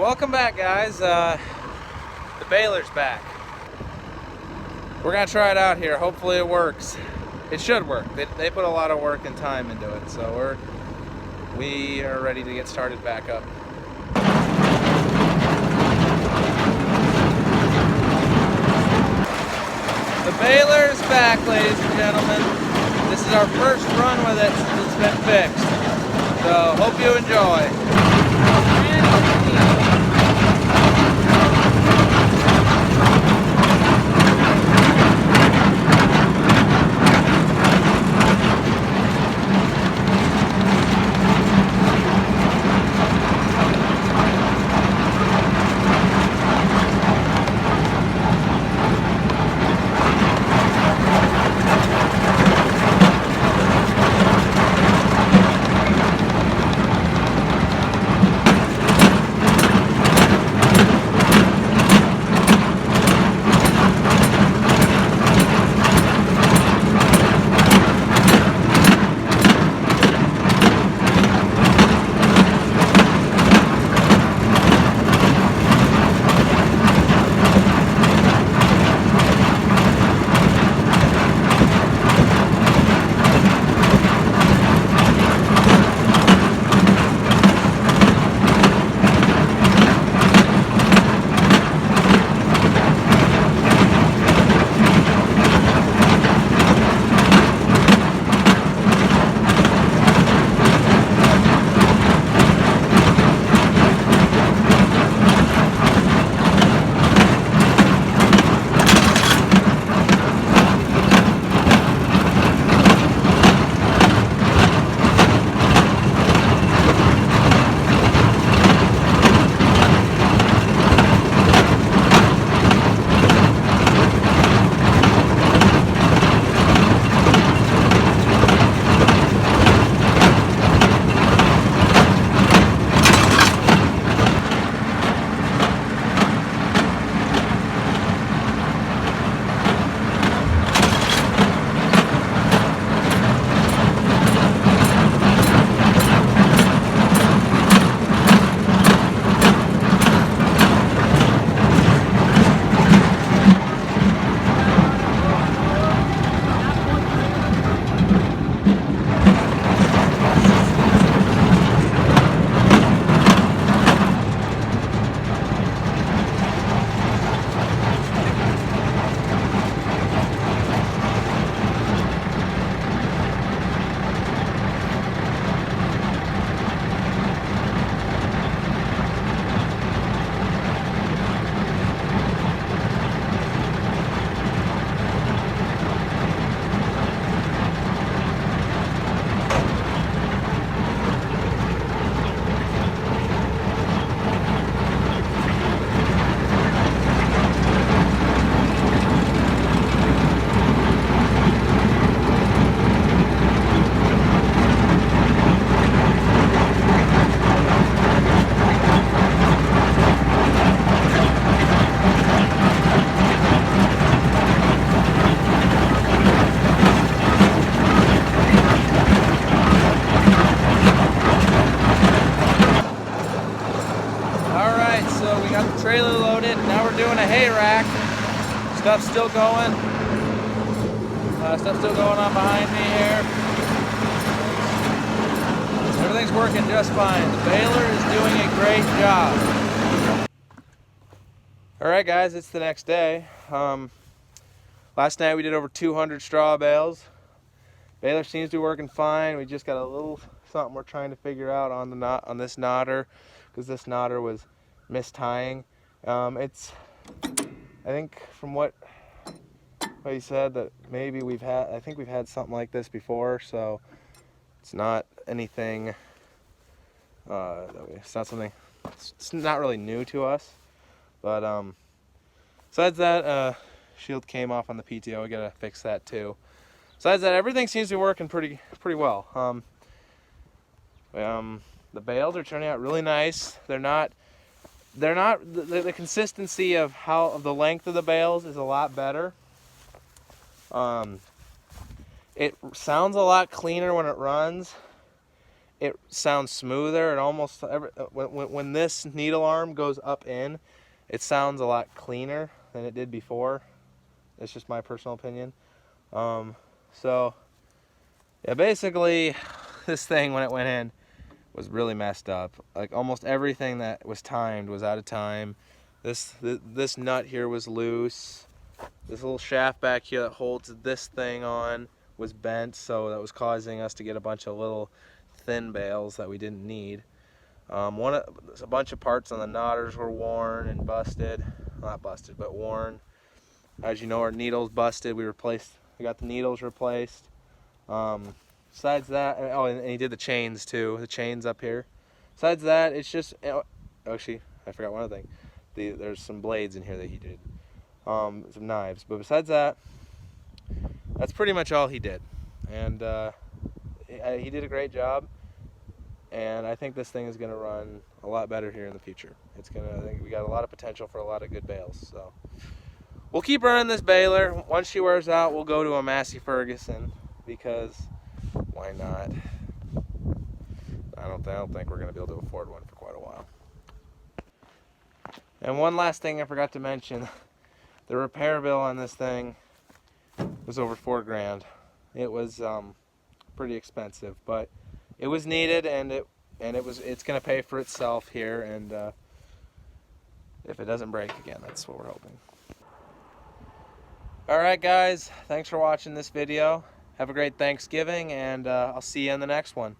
Welcome back, guys. The baler's back. We're gonna try it out here. Hopefully it works. It should work. They put a lot of work and time into it, so we are ready to get started back up. The baler's back, ladies and gentlemen. This is our first run with it since it's been fixed. So hope you enjoy. Trailer loaded. Now we're doing a hay rack. Stuff's still going. Stuff's still going on behind me here. Everything's working just fine. The baler is doing a great job. Alright guys, it's the next day. Last night we did over 200 straw bales. Baler seems to be working fine. We just got a little something we're trying to figure out on the knot on this knotter, because this knotter was mistying. I think from what he said that maybe I think we've had something like this before, so it's not anything, it's not really new to us. But besides that, shield came off on the PTO. We gotta fix that too. Besides that, everything seems to be working pretty well. The bales are turning out really nice. The consistency of the length of the bales is a lot better. It sounds a lot cleaner when it runs, it sounds smoother. It almost when this needle arm goes up in, it sounds a lot cleaner than it did before. It's just my personal opinion. So yeah, basically this thing when it went in was really messed up. Like almost everything that was timed was out of time. This nut here was loose. This little shaft back here that holds this thing on was bent, so that was causing us to get a bunch of little thin bales that we didn't need. A bunch of parts on the knotters were worn and busted. Not busted, but worn. As you know, our needles busted. We got the needles replaced. Besides that, oh, and he did the chains too. The chains up here. Besides that, it's just, actually, I forgot one other thing. There's some blades in here that he did. Some knives. But besides that, that's pretty much all he did. And he did a great job. And I think this thing is going to run a lot better here in the future. I think we got a lot of potential for a lot of good bales. So we'll keep running this baler. Once she wears out, we'll go to a Massey Ferguson, because why not? I don't think we're going to be able to afford one for quite a while. And one last thing I forgot to mention. The repair bill on this thing was over $4 grand. It was pretty expensive, but it was needed, and it's going to pay for itself here, and if it doesn't break again, that's what we're hoping. Alright guys, thanks for watching this video. Have a great Thanksgiving, and I'll see you in the next one.